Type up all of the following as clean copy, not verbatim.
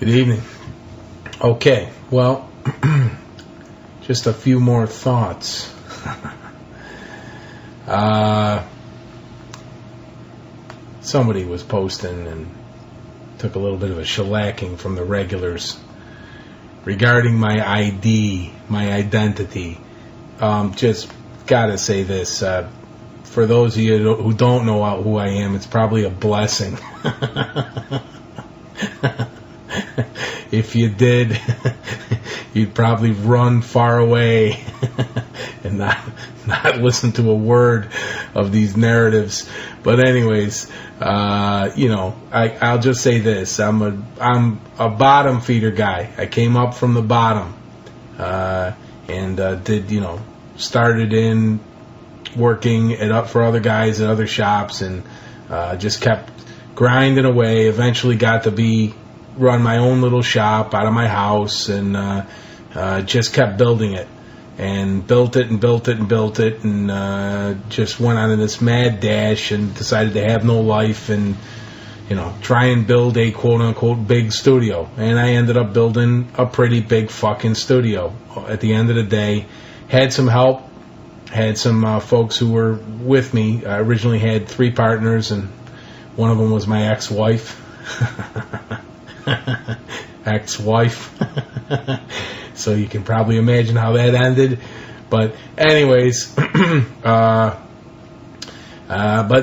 Good evening. Okay, well, just a few more thoughts. Somebody was posting and took a little bit of a shellacking from the regulars regarding my ID, my identity. Just gotta say this. For those of you who don't know who I am, it's probably a blessing. If you did, you'd probably run far away and not listen to a word of these narratives. But anyways, I'll just say this: I'm a bottom feeder guy. I came up from the bottom, and started in working for other guys at other shops, and just kept grinding away. Eventually got to run my own little shop out of my house, and just kept building it, and built it, and just went on this mad dash and decided to have no life and try and build a quote-unquote big studio. And I ended up building a pretty big fucking studio. At the end of the day, had some help, had some folks who were with me. I originally had 3 partners, and one of them was my ex-wife. So you can probably imagine how that ended. But anyways, but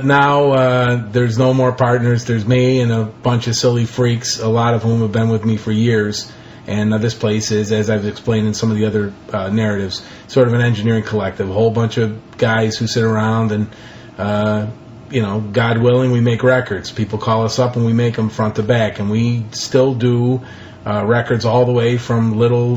now there's no more partners. There's me and a bunch of silly freaks, a lot of whom have been with me for years. And this place is, as I've explained in some of the other narratives, sort of an engineering collective. A whole bunch of guys who sit around and, God willing, we make records. People call us up and we make them front to back. And we still do records all the way from little,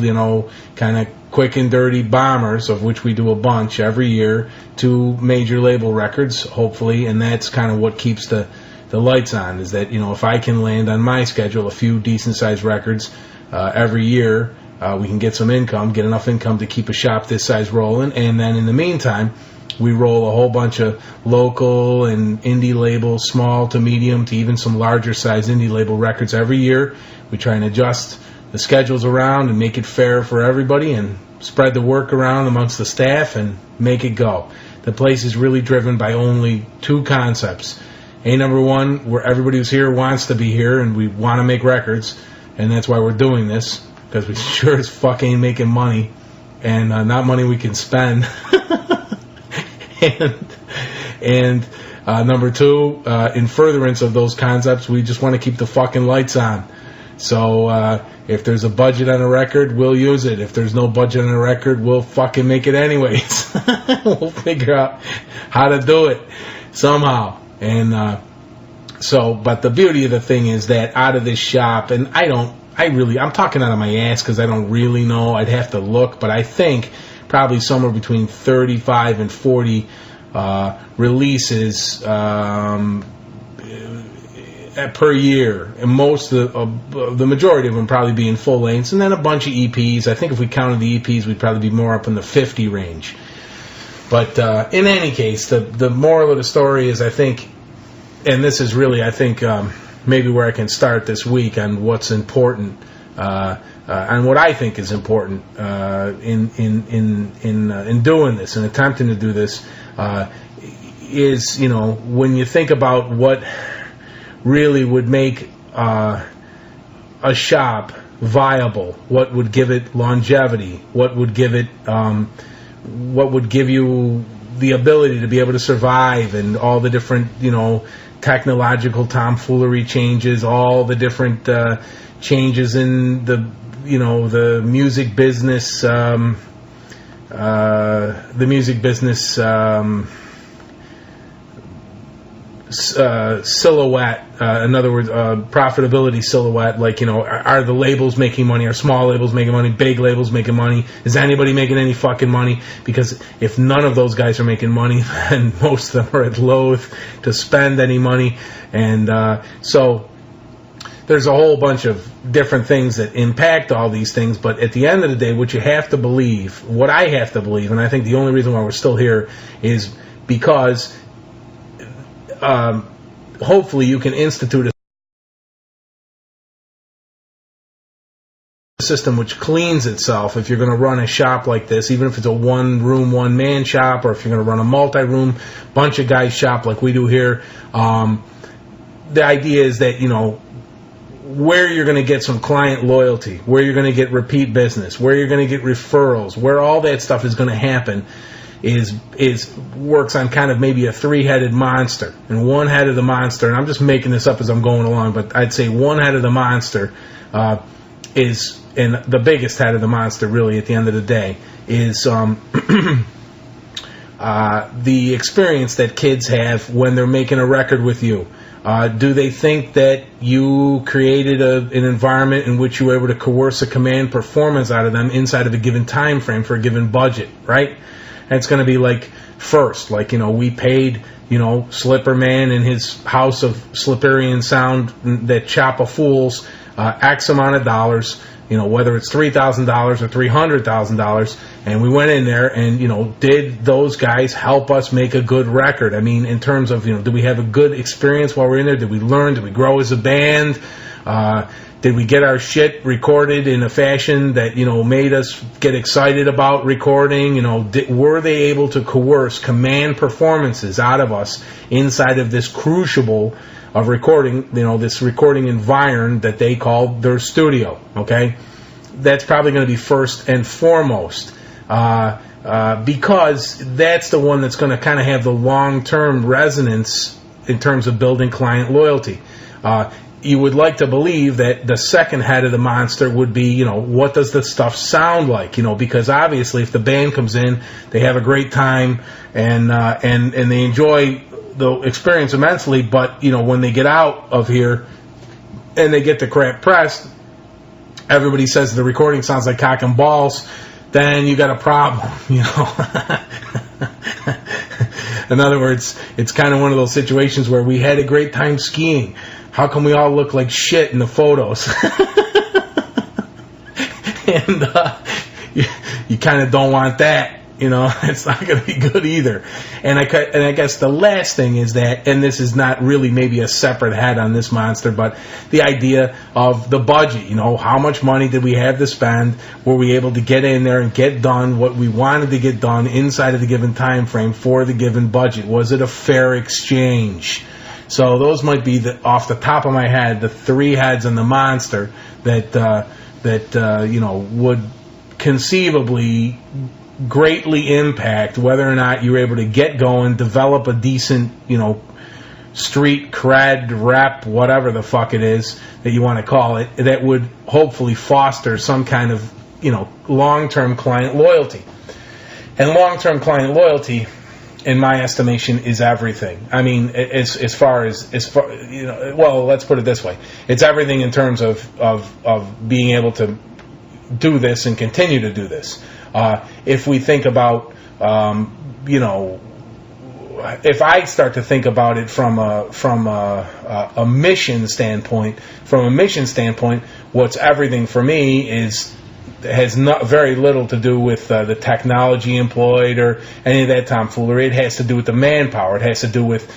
kind of quick and dirty bombers, of which we do a bunch every year, to major label records, hopefully. And that's kind of what keeps the lights on, is that, if I can land on my schedule a few decent-sized records every year, we can get some income, get enough income to keep a shop this size rolling. And then in the meantime, we roll a whole bunch of local and indie labels, small to medium to even some larger size indie label records every year. We try and adjust the schedules around and make it fair for everybody, and spread the work around amongst the staff and make it go. The place is really driven by only 2 concepts. Number 1, where everybody who's here wants to be here, and we want to make records, and that's why we're doing this, because we sure as fuck ain't making money, and not money we can spend. And number 2, in furtherance of those concepts, we just want to keep the fucking lights on. So if there's a budget on a record, we'll use it. If there's no budget on a record, we'll fucking make it anyways. We'll figure out how to do it somehow. And but the beauty of the thing is that out of this shop, and I'm talking out of my ass because I don't really know. I'd have to look, but I think probably somewhere between 35 and 40 releases per year, and most of the majority of them probably being full lengths, and then a bunch of EPs. I think if we counted the EPs, we'd probably be more up in the 50 range. But in any case, the moral of the story is, I think, and this is really, I think, maybe where I can start this week on what's important, and what I think is important in doing this and attempting to do this, is, when you think about what really would make a shop viable, what would give it longevity, what would give you the ability to be able to survive, and all the different, technological tomfoolery changes, all the different changes in the music business, silhouette, in other words, profitability silhouette, like, are the labels making money? Are small labels making money? Big labels making money? Is anybody making any fucking money? Because if none of those guys are making money, then most of them are loath to spend any money. And so there's a whole bunch of different things that impact all these things. But at the end of the day, what I have to believe, and I think the only reason why we're still here, is because hopefully you can institute a system which cleans itself. If you're going to run a shop like this, even if it's a one-room, one-man shop, or if you're going to run a multi-room, bunch of guys shop like we do here, the idea is that, where you're going to get some client loyalty, where you're going to get repeat business, where you're going to get referrals, where all that stuff is going to happen is works on kind of maybe a three-headed monster. And one head of the monster, and I'm just making this up as I'm going along, but I'd say one head of the monster is, and the biggest head of the monster really at the end of the day, is the experience that kids have when they're making a record with you. Do they think that you created an environment in which you were able to coerce a command performance out of them inside of a given time frame for a given budget, right? And it's going to be like first, like, we paid, Slipperman in his house of Slipperian sound that chop a fools X amount of dollars, whether it's $3,000 or $300,000, and we went in there and, did those guys help us make a good record? I mean, in terms of, did we have a good experience while we're in there? Did we learn? Did we grow as a band? Did we get our shit recorded in a fashion that, made us get excited about recording? Were they able to coerce command performances out of us inside of this crucible of recording, this recording environment that they call their studio, okay? That's probably going to be first and foremost, because that's the one that's going to kind of have the long-term resonance in terms of building client loyalty. You would like to believe that the second head of the monster would be, what does the stuff sound like? Because obviously if the band comes in, they have a great time and they enjoy the experience immensely, but when they get out of here and they get the crap pressed, everybody says the recording sounds like cock and balls, then you got a problem. In other words, it's kind of one of those situations where we had a great time skiing. How come we all look like shit in the photos? And you kind of don't want that. It's not going to be good either. And I guess the last thing is that, and this is not really maybe a separate head on this monster, but the idea of the budget. How much money did we have to spend? Were we able to get in there and get done what we wanted to get done inside of the given time frame for the given budget? Was it a fair exchange? So those might be, off the top of my head, the three heads on the monster that would conceivably greatly impact whether or not you're able to get going, develop a decent, street cred, rep, whatever the fuck it is that you want to call it, that would hopefully foster some kind of, long-term client loyalty. And long-term client loyalty, in my estimation, is everything. I mean, as far, well, let's put it this way. It's everything in terms of being able to do this and continue to do this. If we think about, if I start to think about it from a mission standpoint, what's everything for me has not very little to do with the technology employed or any of that tomfoolery. It has to do with the manpower. It has to do with,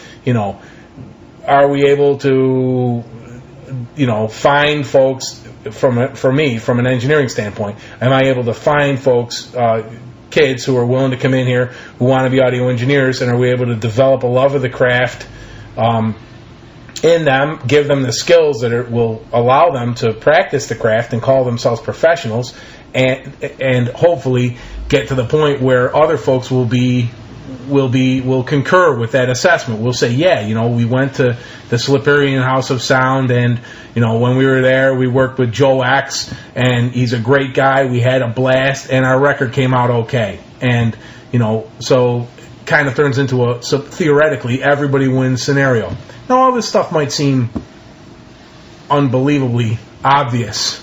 are we able to, find folks, for me, from an engineering standpoint, am I able to find folks, kids who are willing to come in here, who want to be audio engineers, and are we able to develop a love of the craft in them, give them the skills that will allow them to practice the craft and call themselves professionals, and hopefully get to the point where other folks will concur with that assessment. We'll say, yeah, we went to the Slipperian House of Sound, and when we were there, we worked with Joe X, and he's a great guy. We had a blast, and our record came out okay. And so kind of turns into so theoretically everybody wins scenario. Now all this stuff might seem unbelievably obvious.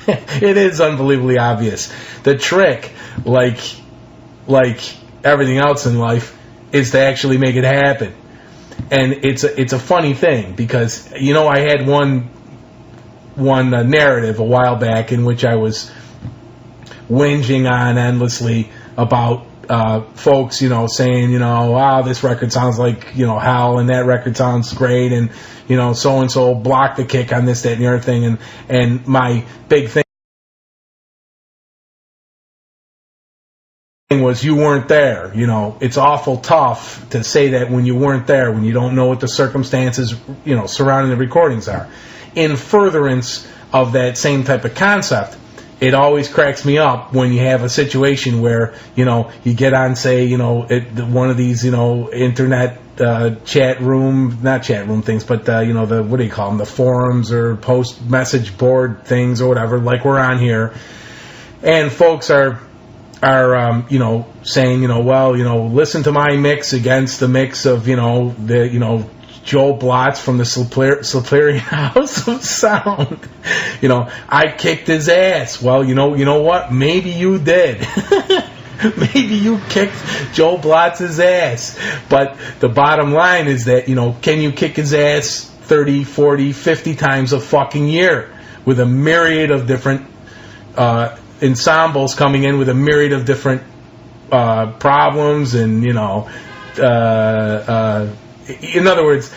It is unbelievably obvious. The trick, like everything else in life, is to actually make it happen. And it's a funny thing, because I had one narrative a while back in which I was whinging on endlessly about folks, saying, wow, this record sounds like, hell, and that record sounds great, and, so-and-so blocked the kick on this, that, and the other thing, and my big thing was you weren't there. It's awful tough to say that when you weren't there, when you don't know what the circumstances, surrounding the recordings are. In furtherance of that same type of concept, it always cracks me up when you have a situation where, you get on, say, one of these, internet not chat room things, but, the, what do you call them, the forums or post message board things or whatever, like we're on here, and folks are saying, well, listen to my mix against the mix of, the, Joe Blotz from the Slipperman House of Sound. I kicked his ass. Well, you know what? Maybe you did. Maybe you kicked Joe Blotz's ass. But the bottom line is that, can you kick his ass 30, 40, 50 times a fucking year with a myriad of different ensembles coming in with a myriad of different problems and, in other words,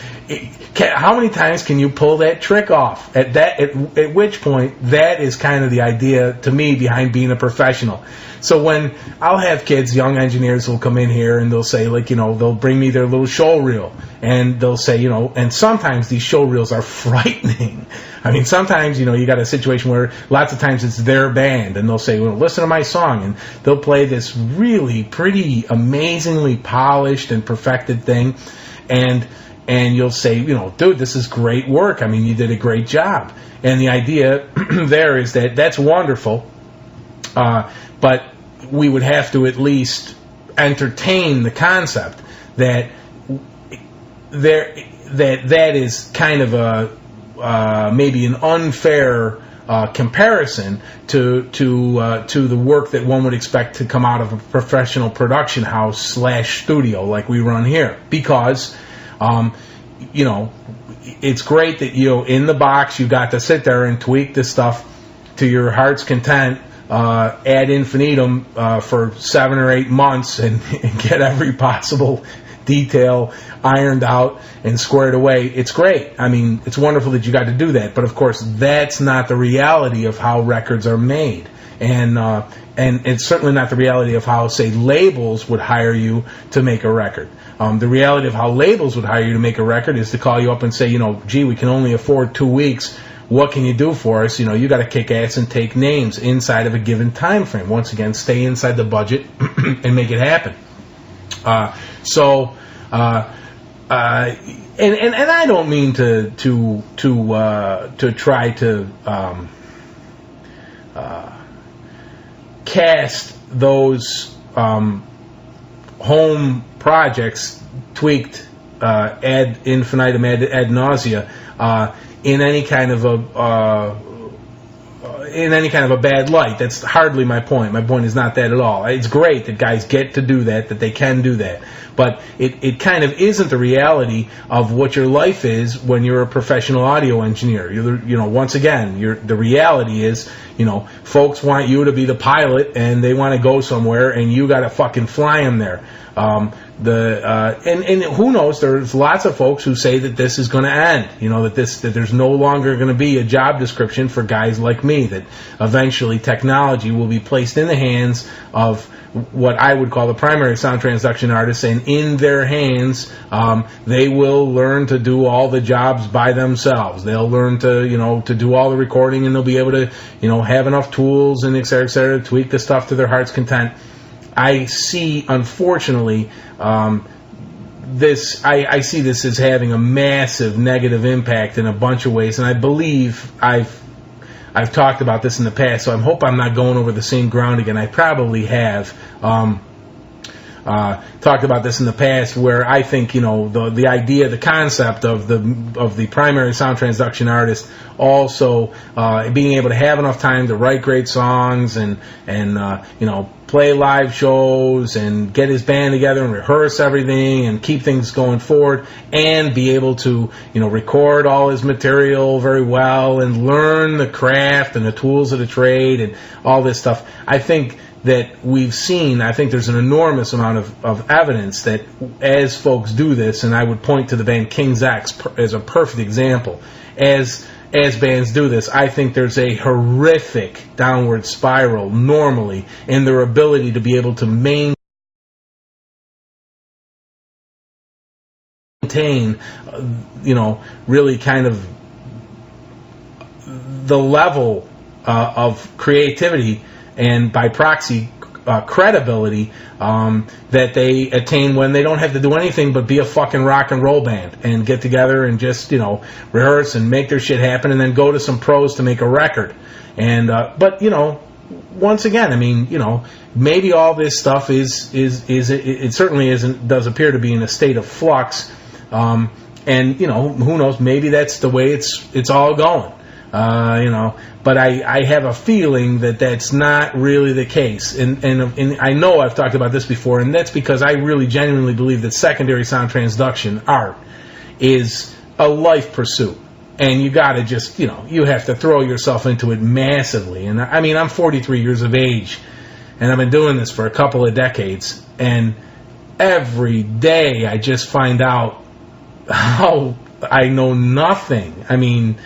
how many times can you pull that trick off? At which point, that is kind of the idea to me behind being a professional. So when I'll have kids, young engineers will come in here and they'll say, like, they'll bring me their little show reel, and they'll say, and sometimes these show reels are frightening. I mean, sometimes, you got a situation where lots of times it's their band, and they'll say, well, listen to my song, and they'll play this really pretty amazingly polished and perfected thing, and you'll say, dude, this is great work. I mean, you did a great job. And the idea there is that that's wonderful, but we would have to at least entertain the concept that that is kind of a maybe an unfair comparison to the work that one would expect to come out of a professional production house / studio like we run here, because it's great that in the box you got to sit there and tweak this stuff to your heart's content ad infinitum for 7 or 8 months and get every possible detail ironed out and squared away. It's great. I mean, it's wonderful that you got to do that. But of course, that's not the reality of how records are made, and it's certainly not the reality of how, say, labels would hire you to make a record. The reality of how labels would hire you to make a record is to call you up and say, gee, we can only afford 2 weeks. What can you do for us? You got to kick ass and take names inside of a given time frame. Once again, stay inside the budget and make it happen. And I don't mean to try to cast those home projects tweaked ad infinitum, ad nausea, in any kind of a bad light. That's hardly my point. My point is not that at all. It's great that guys get to do that they can do that. But it kind of isn't the reality of what your life is when you're a professional audio engineer. Once again, the reality is, folks want you to be the pilot and they want to go somewhere and you got to fucking fly them there. And who knows? There's lots of folks who say that this is going to end. That there's no longer going to be a job description for guys like me. That eventually technology will be placed in the hands of what I would call the primary sound transduction artists, and in their hands, they will learn to do all the jobs by themselves. They'll learn to do all the recording, and they'll be able to have enough tools and et cetera, to tweak the stuff to their heart's content. I see, unfortunately, I see this as having a massive negative impact in a bunch of ways, and I believe I've talked about this in the past, so I hope I'm not going over the same ground again. I probably have talked about this in the past, where I think the idea, the concept of the primary sound transduction artist also being able to have enough time to write great songs and play live shows and get his band together and rehearse everything and keep things going forward, and be able to record all his material very well and learn the craft and the tools of the trade and all this stuff. I think that we've seen, I think there's an enormous amount of evidence that as folks do this, and I would point to the band King's X as a perfect example, as bands do this, I think there's a horrific downward spiral normally in their ability to be able to maintain, really kind of the level of creativity and by proxy credibility that they attain when they don't have to do anything but be a fucking rock and roll band and get together and just rehearse and make their shit happen and then go to some pros to make a record. And but once again, I mean, maybe all this stuff is it certainly does appear to be in a state of flux, and who knows, maybe that's the way it's all going. But I have a feeling that that's not really the case, and I know I've talked about this before, and that's because I really genuinely believe that secondary sound transduction art is a life pursuit, and you got to just you have to throw yourself into it massively. And I mean, I'm 43 years of age, and I've been doing this for a couple of decades, and every day I just find out how I know nothing. I mean,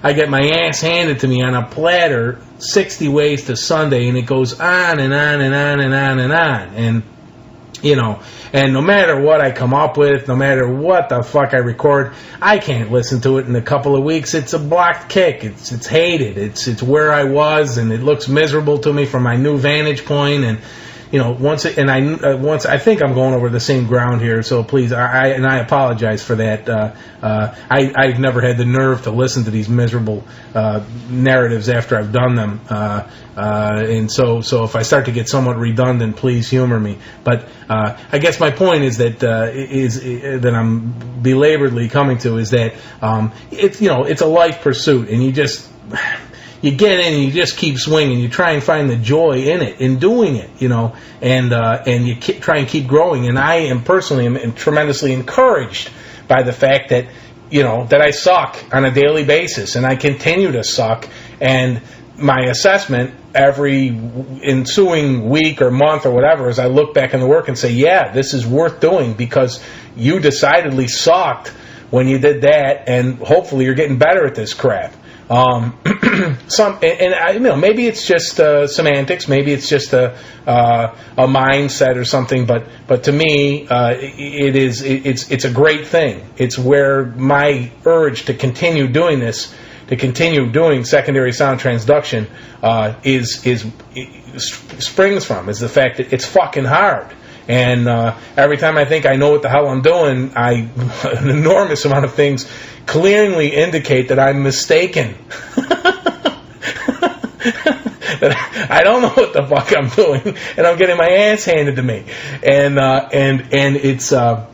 I get my ass handed to me on a platter 60 ways to Sunday, and it goes on and on and on and on and on. And, and no matter what I come up with, no matter what the fuck I record, I can't listen to it in a couple of weeks. It's a blocked kick. It's hated. It's where I was, and it looks miserable to me from my new vantage point. And, once I think I'm going over the same ground here, so please, I apologize for that. I've never had the nerve to listen to these miserable narratives after I've done them, and so if I start to get somewhat redundant, please humor me. But I guess my point is that that I'm belaboredly coming to is that it's a life pursuit, and you get in and you just keep swinging. You try and find the joy in it, in doing it, and you try and keep growing. And I am personally tremendously encouraged by the fact that, that I suck on a daily basis, and I continue to suck. And my assessment every ensuing week or month or whatever is I look back on the work and say, yeah, this is worth doing because you decidedly sucked when you did that, and hopefully you're getting better at this crap. Maybe it's just semantics, maybe it's just a mindset or something, but to me, it's a great thing. It's where my urge to continue doing this, to continue doing secondary sound transduction, springs from, is the fact that it's fucking hard. And every time I think I know what the hell I'm doing, an enormous amount of things clearly indicate that I'm mistaken. That I don't know what the fuck I'm doing, and I'm getting my ass handed to me. And it's so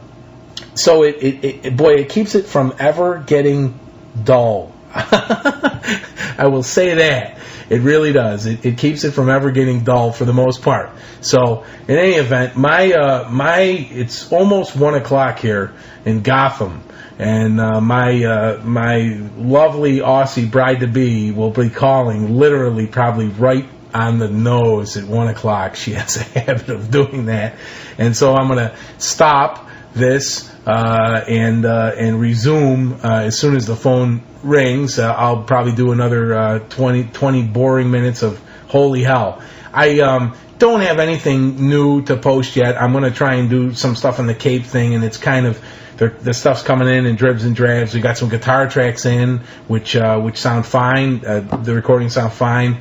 it keeps it from ever getting dull. I will say that. It really does. It keeps it from ever getting dull for the most part. So, in any event, it's almost 1 o'clock here in Gotham, and my lovely Aussie bride-to-be will be calling literally probably right on the nose at 1 o'clock. She has a habit of doing that. And so I'm going to stop this and resume as soon as the phone rings. I'll probably do another 20 boring minutes of holy hell. I don't have anything new to post yet. I'm going to try and do some stuff on the Cape thing, and it's kind of the stuff's coming in dribs and drabs. We got some guitar tracks in, which sound fine. The recordings sound fine.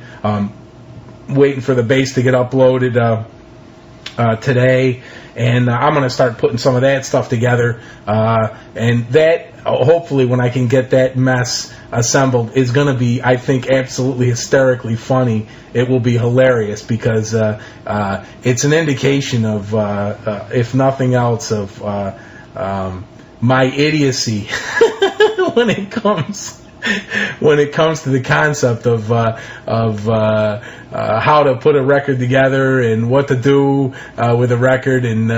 Waiting for the bass to get uploaded today, and I'm going to start putting some of that stuff together, and that hopefully when I can get that mess assembled is going to be, I think, absolutely hysterically funny. It will be hilarious because it's an indication of, if nothing else, of my idiocy when it comes when it comes to the concept of how to put a record together and what to do with a record, and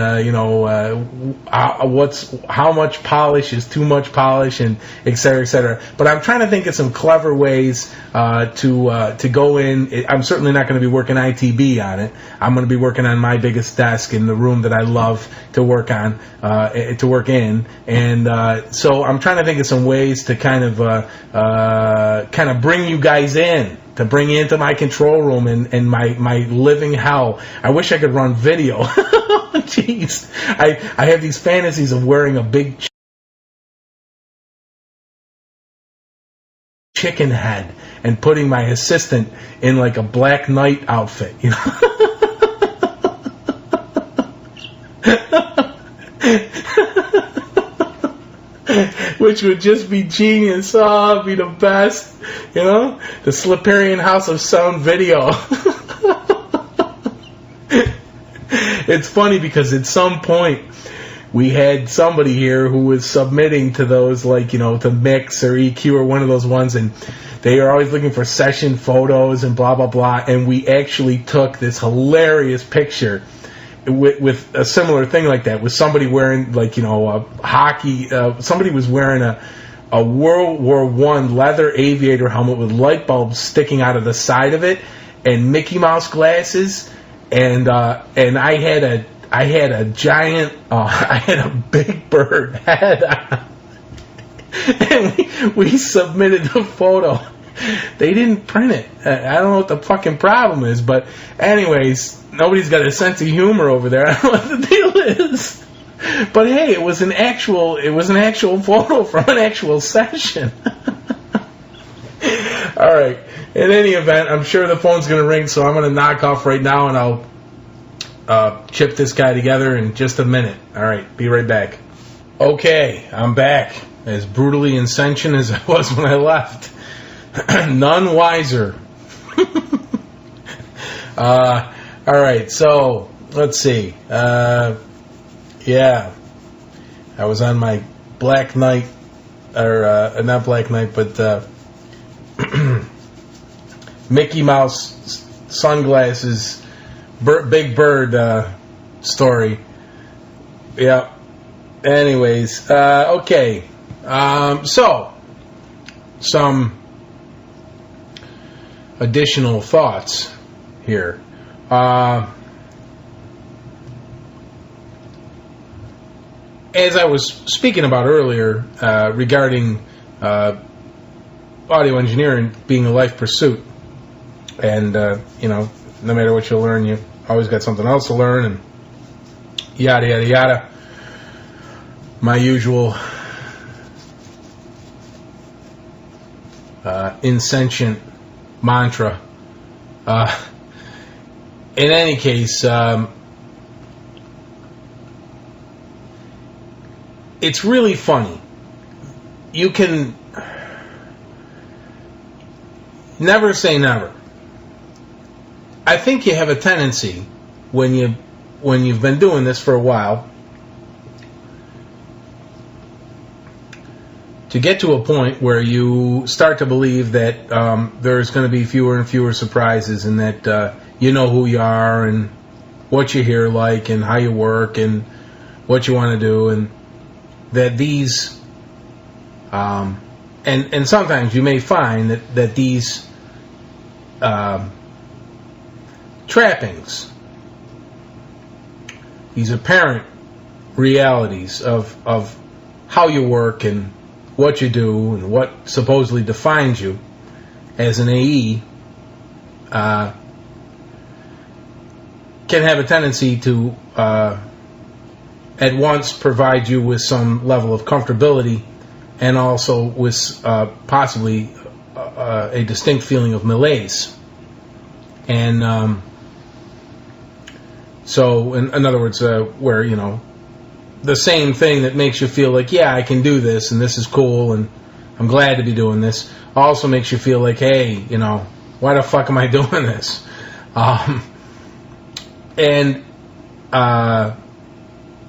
how much polish is too much polish, and et cetera, et cetera. But I'm trying to think of some clever ways to go in. I'm certainly not going to be working ITB on it. I'm going to be working on my biggest desk in the room that I love to work on, to work in, and so I'm trying to think of some ways to kind of bring you guys in, to bring you into my control room and my living hell. I wish I could run video. Jeez, I have these fantasies of wearing a big chicken head and putting my assistant in like a Black Knight outfit, you know. Which would just be genius. Oh, it'd be the best. You know? The Slipperman House of Sound Video. It's funny because at some point we had somebody here who was submitting to those, like, you know, to Mix or EQ or one of those ones, and they are always looking for session photos and blah, blah, blah, and we actually took this hilarious picture with a similar thing like that, with somebody wearing, like, you know, a hockey, somebody was wearing a World War I leather aviator helmet with light bulbs sticking out of the side of it, and Mickey Mouse glasses, and I had a giant, I had a Big Bird head on, and we submitted the photo. They didn't print it. I don't know what the fucking problem is, but anyways, nobody's got a sense of humor over there. I don't know what the deal is. But hey, it was an actual photo from an actual session. All right. In any event, I'm sure the phone's going to ring, so I'm going to knock off right now, and I'll chip this guy together in just a minute. All right. Be right back. Okay, I'm back. As brutally insentient as I was when I left. None wiser. All right, so let's see. Yeah, I was on my Black Knight, or not Black Knight, but Mickey Mouse sunglasses, Big Bird story. Yeah. Anyways, okay. So some additional thoughts here. As I was speaking about earlier, regarding audio engineering being a life pursuit, and you know, no matter what you learn, you always got something else to learn, and yada yada yada. My usual insentient mantra. In any case, it's really funny. You can never say never. I think you have a tendency when you've been doing this for a while to get to a point where you start to believe that there's going to be fewer and fewer surprises, and that you know who you are and what you hear like and how you work and what you want to do, and that these and sometimes you may find that these trappings, these apparent realities of how you work and what you do and what supposedly defines you as an AE can have a tendency to at once provide you with some level of comfortability, and also with possibly a distinct feeling of malaise. And so, in other words, where, you know, the same thing that makes you feel like, yeah, I can do this, and this is cool, and I'm glad to be doing this, also makes you feel like, hey, you know, why the fuck am I doing this?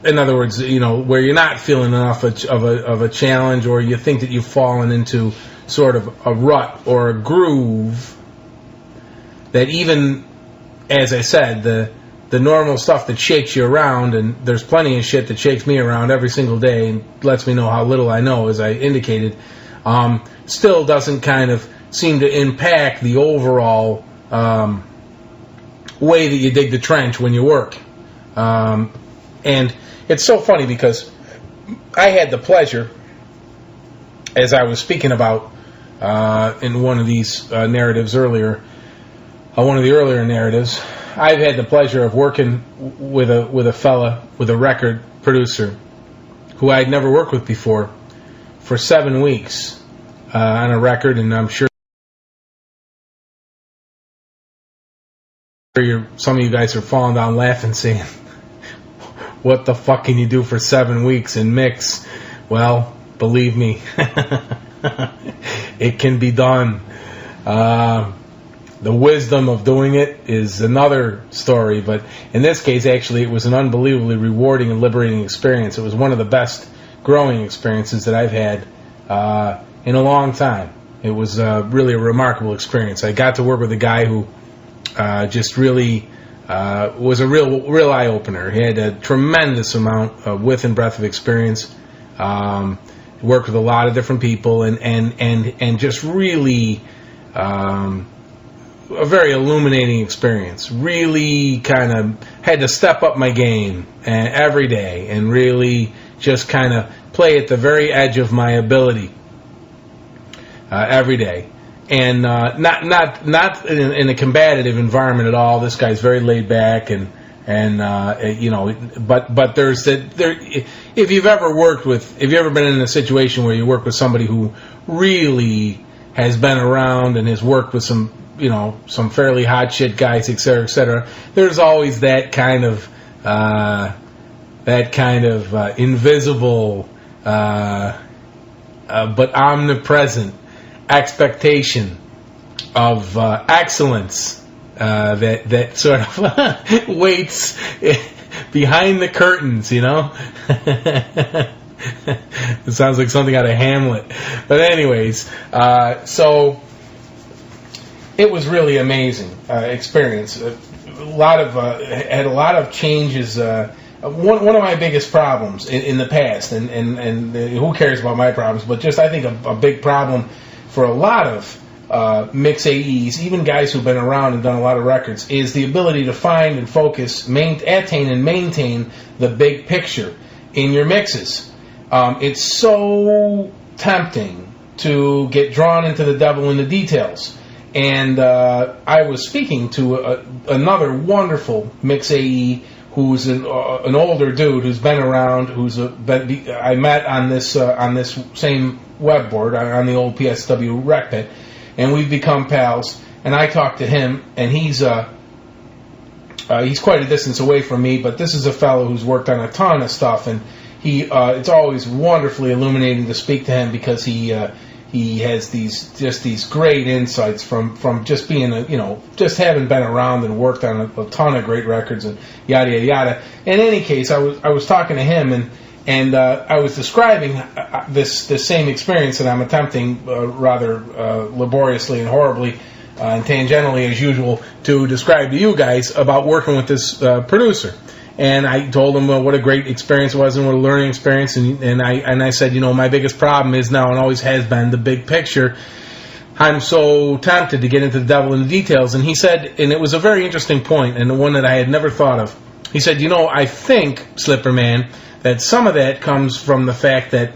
in other words, where you're not feeling enough of a challenge, or you think that you've fallen into sort of a rut or a groove, that even, as I said, the normal stuff that shakes you around, and there's plenty of shit that shakes me around every single day and lets me know how little I know, as I indicated, still doesn't kind of seem to impact the overall way that you dig the trench when you work. And it's so funny because I had the pleasure, as I was speaking about in one of these narratives earlier, one of the earlier narratives, I've had the pleasure of working with a fella, with a record producer who I'd never worked with before, for 7 weeks on a record, and I'm sure some of you guys are falling down laughing, saying, what the fuck can you do for 7 weeks and mix? Well, believe me, it can be done. The wisdom of doing it is another story, but in this case, actually, it was an unbelievably rewarding and liberating experience. It was one of the best growing experiences that I've had in a long time. It was really a remarkable experience. I got to work with a guy who just really was a real eye-opener. He had a tremendous amount of width and breadth of experience. Worked with a lot of different people, and just really a very illuminating experience. Really kind of had to step up my game every day and really just kind of play at the very edge of my ability every day. And not in a combative environment at all. This guy's very laid back, but there's if you've ever been in a situation where you work with somebody who really has been around and has worked with some fairly hot shit guys, et cetera, there's always that kind of invisible but omnipresent expectation of excellence that sort of waits behind the curtains, It sounds like something out of Hamlet. But anyways, so it was really amazing experience. Had a lot of changes. One of my biggest problems in the past, and who cares about my problems, but just I think a big problem for a lot of mix AEs, even guys who've been around and done a lot of records, is the ability to find and focus, attain and maintain the big picture in your mixes. It's so tempting to get drawn into the devil in the details. And I was speaking to another wonderful mix AE who's an older dude who's been around, I met on this same web board on the old PSW Rec Pit, and we've become pals. And I talked to him, and he's quite a distance away from me, but this is a fellow who's worked on a ton of stuff, and it's always wonderfully illuminating to speak to him because he has these great insights from just being just having been around and worked on a ton of great records and yada yada yada. In any case, I was talking to him and I was describing this same experience that I'm attempting rather laboriously and horribly and tangentially as usual to describe to you guys about working with this producer. And I told him what a great experience it was and what a learning experience. And I said, my biggest problem is now and always has been the big picture. I'm so tempted to get into the devil in the details. And he said, and it was a very interesting point and the one that I had never thought of. He said, I think, Slipperman, that some of that comes from the fact that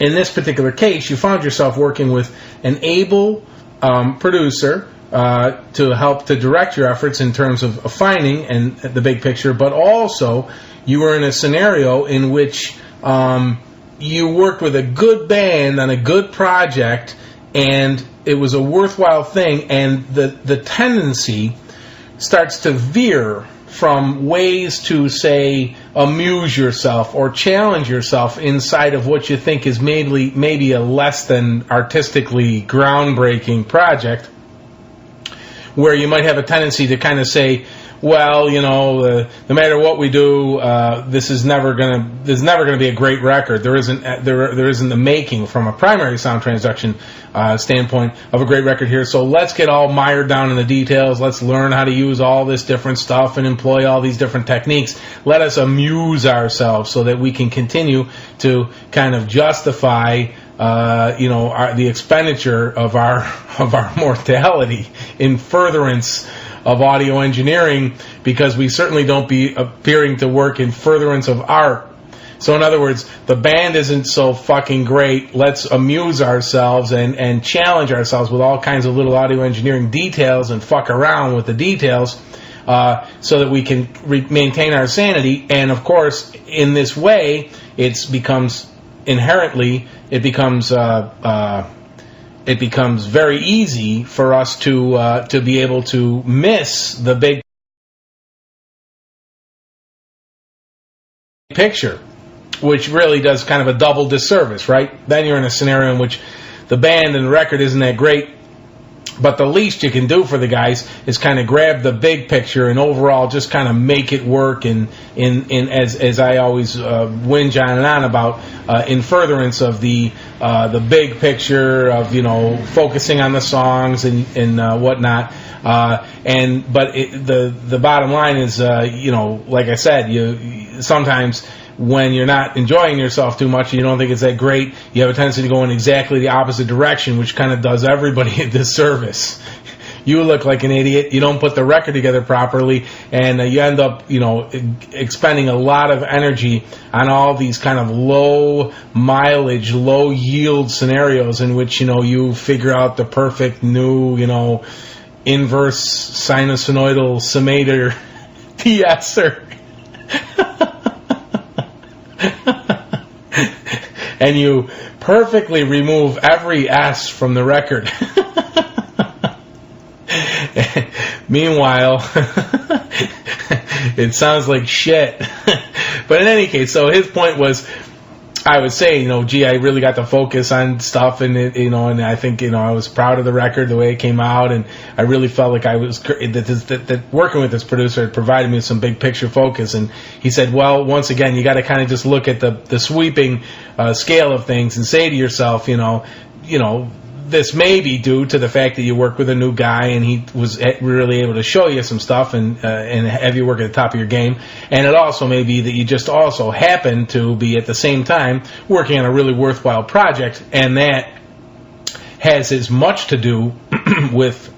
in this particular case, you found yourself working with an able producer to help to direct your efforts in terms of finding and the big picture, but also you were in a scenario in which you worked with a good band on a good project, and it was a worthwhile thing, and the tendency starts to veer from ways to, say, amuse yourself or challenge yourself inside of what you think is maybe a less than artistically groundbreaking project, where you might have a tendency to kind of say, well, no matter what we do, this is never gonna be a great record. There isn't the making from a primary sound transduction standpoint of a great record here. So let's get all mired down in the details. Let's learn how to use all this different stuff and employ all these different techniques. Let us amuse ourselves so that we can continue to kind of justify the expenditure of our mortality in furtherance of audio engineering, because we certainly don't be appearing to work in furtherance of art. So in other words, the band isn't so fucking great. Let's amuse ourselves and challenge ourselves with all kinds of little audio engineering details and fuck around with the details so that we can maintain our sanity. And of course, in this way, it becomes very easy for us to be able to miss the big picture, which really does kind of a double disservice, right? Then you're in a scenario in which the band and the record isn't that great, but the least you can do for the guys is kind of grab the big picture and overall just kind of make it work in as I always whinge on and on about in furtherance of the big picture of focusing on the songs and whatnot. But the bottom line is like I said, you sometimes when you're not enjoying yourself too much and you don't think it's that great, you have a tendency to go in exactly the opposite direction, which kind of does everybody a disservice. You look like an idiot, you don't put the record together properly, and you end up, expending a lot of energy on all these kind of low mileage, low yield scenarios in which, you figure out the perfect new, inverse sinusoidal summator de-esser. And you perfectly remove every S from the record. Meanwhile, it sounds like shit. But in any case, so his point was, I would say, I really got to focus on stuff, and and I think, I was proud of the record, the way it came out, and I really felt like I was that working with this producer had provided me with some big picture focus. And he said, well, once again, you got to kind of just look at the sweeping scale of things and say to yourself, this may be due to the fact that you work with a new guy and he was really able to show you some stuff and have you work at the top of your game. And it also may be that you just also happen to be at the same time working on a really worthwhile project, and that has as much to do with,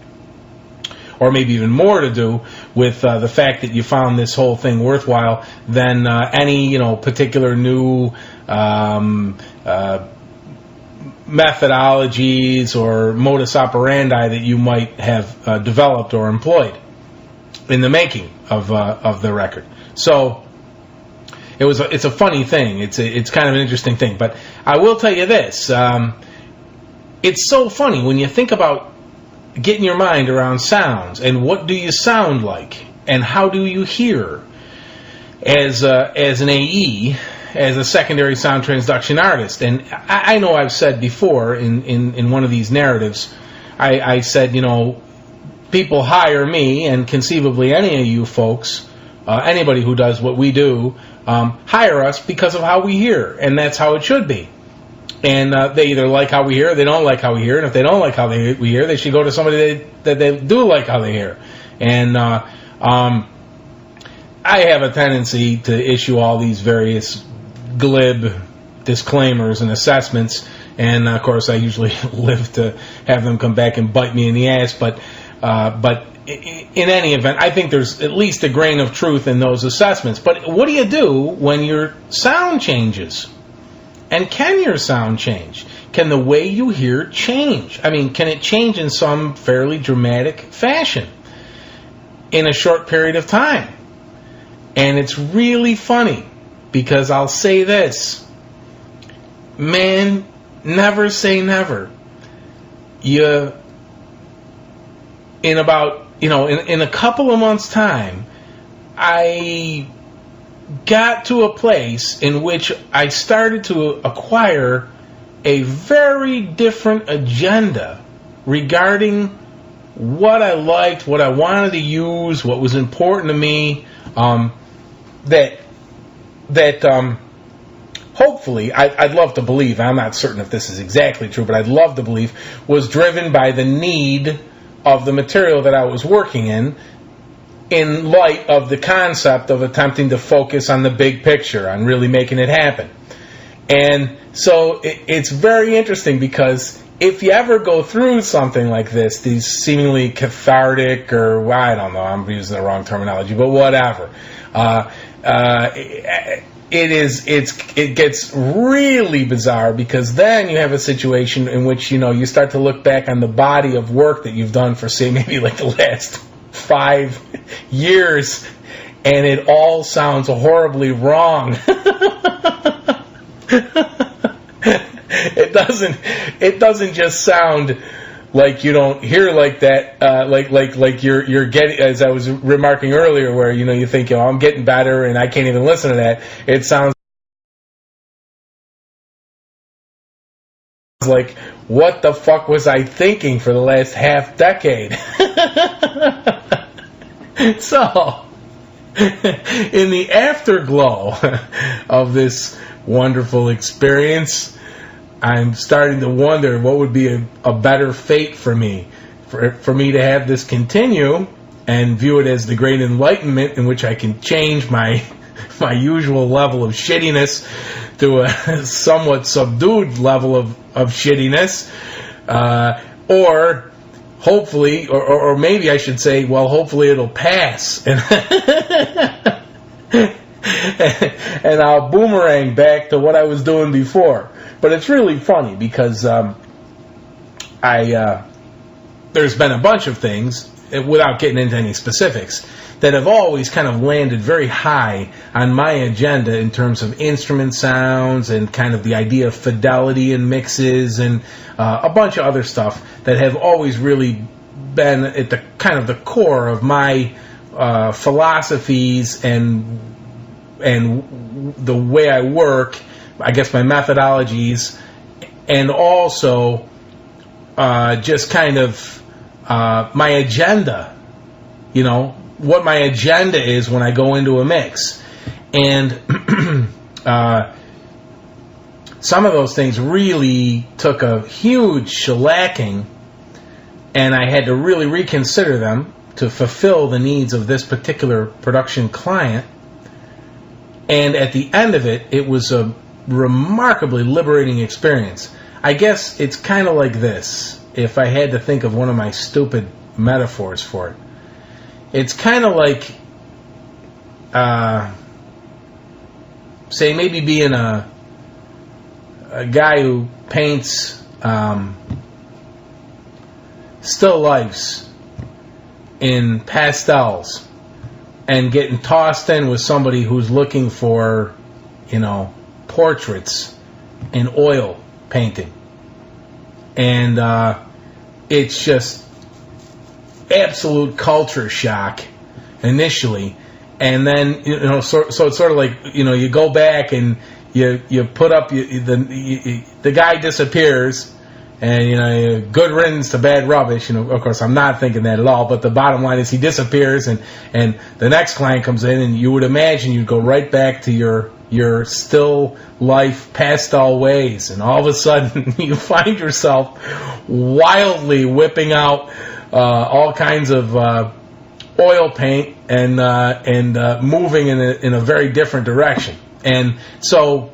or maybe even more to do with the fact that you found this whole thing worthwhile than any particular new methodologies or modus operandi that you might have developed or employed in the making of the record. So it's a funny thing. It's kind of an interesting thing. But I will tell you this: it's so funny when you think about getting your mind around sounds and what do you sound like and how do you hear as an AE, as a secondary sound transduction artist. And I know I've said before in one of these narratives, I said, people hire me, and conceivably any of you folks, anybody who does what we do, hire us because of how we hear, and that's how it should be. And they either like how we hear or they don't like how we hear, and if they don't like how we hear, they should go to somebody that they do like how they hear. And I have a tendency to issue all these various glib disclaimers and assessments, and of course I usually live to have them come back and bite me in the ass, but in any event, I think there's at least a grain of truth in those assessments. But what do you do when your sound changes? And can your sound change? Can the way you hear change? I mean, can it change in some fairly dramatic fashion in a short period of time? And it's really funny, because I'll say this, man, never say never. In a couple of months' time, I got to a place in which I started to acquire a very different agenda regarding what I liked, what I wanted to use, what was important to me, that hopefully, I'd love to believe, I'm not certain if this is exactly true, but I'd love to believe, was driven by the need of the material that I was working in light of the concept of attempting to focus on the big picture, on really making it happen. And so it's very interesting, because if you ever go through something like this, these seemingly cathartic, or I don't know, I'm using the wrong terminology, but whatever, it gets really bizarre, because then you have a situation in which, you start to look back on the body of work that you've done for, say, maybe like the last 5 years, and it all sounds horribly wrong. It doesn't just sound like you don't hear like that, like you're getting, as I was remarking earlier, where you think, I'm getting better and I can't even listen to that. It sounds like, what the fuck was I thinking for the last half decade? So, in the afterglow of this wonderful experience, I'm starting to wonder what would be a better fate for me. For me to have this continue and view it as the great enlightenment, in which I can change my usual level of shittiness to a somewhat subdued level of shittiness, or hopefully, or maybe I should say, well, hopefully it'll pass, and and I'll boomerang back to what I was doing before. But it's really funny, because there's been a bunch of things, without getting into any specifics, that have always kind of landed very high on my agenda in terms of instrument sounds and kind of the idea of fidelity in mixes, and a bunch of other stuff that have always really been at the kind of the core of my philosophies and the way I work, I guess my methodologies, and also just kind of my agenda, what my agenda is when I go into a mix. And some of those things really took a huge shellacking, and I had to really reconsider them to fulfill the needs of this particular production client. And at the end of it, it was a remarkably liberating experience. I guess it's kind of like this, if I had to think of one of my stupid metaphors for it. It's kind of like, say, maybe being a guy who paints still lifes in pastels, and getting tossed in with somebody who's looking for, portraits in oil painting. And it's just absolute culture shock initially. And then, so it's sort of like, you go back and you put up, the guy disappears, and good riddance to bad rubbish. Of course, I'm not thinking that at all. But the bottom line is, he disappears, and the next client comes in, and you would imagine you'd go right back to your still life pastel ways, and all of a sudden you find yourself wildly whipping out all kinds of oil paint and moving in a very different direction. And so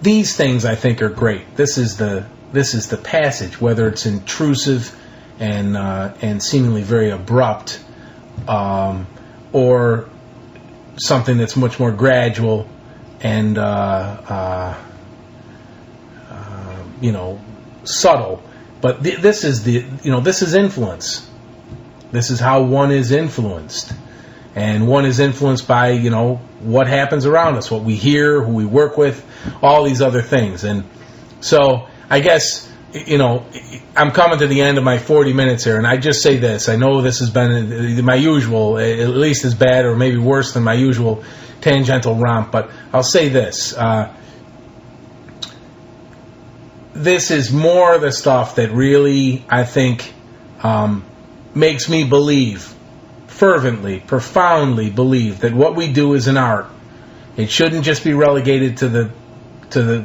these things, I think, are great. This is the passage, whether it's intrusive and seemingly very abrupt, or something that's much more gradual and subtle. But this is influence. This is how one is influenced, and one is influenced by what happens around us, what we hear, who we work with, all these other things. And so I guess, I'm coming to the end of my 40 minutes here, and I just say this. I know this has been my usual, at least as bad or maybe worse than my usual tangential romp, but I'll say this. This is more the stuff that really, I think, makes me believe, fervently, profoundly believe, that what we do is an art. It shouldn't just be relegated to the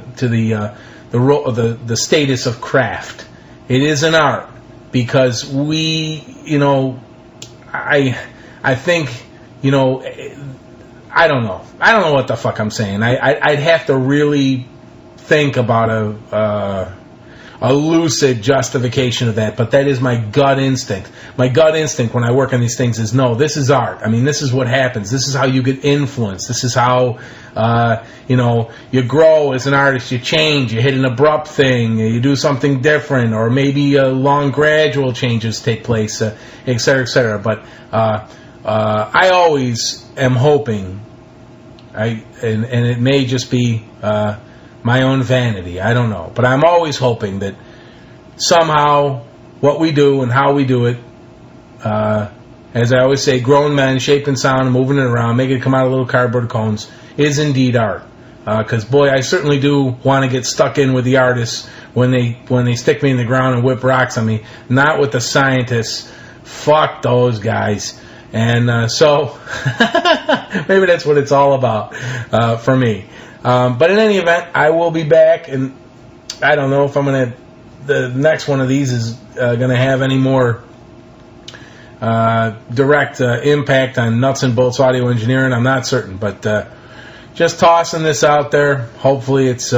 status of craft. It is an art because we, I think, I don't know what the fuck I'm saying. I'd have to really think about a lucid justification of that, but that is my gut instinct. My gut instinct when I work on these things is, no, this is art. I mean, this is what happens. This is how you get influenced. This is how, you grow as an artist. You change. You hit an abrupt thing. You do something different, or maybe long gradual changes take place, et cetera, et cetera. But I always am hoping, and it may just be my own vanity, I don't know. But I'm always hoping that somehow what we do and how we do it, as I always say, grown men shaping sound and moving it around, making it come out of little cardboard cones, is indeed art. Because, boy, I certainly do want to get stuck in with the artists when they stick me in the ground and whip rocks on me, not with the scientists. Fuck those guys. And so maybe that's what it's all about for me. But in any event, I will be back, and I don't know if the next one of these is going to have any more direct impact on nuts and bolts audio engineering. I'm not certain, but just tossing this out there. Hopefully it's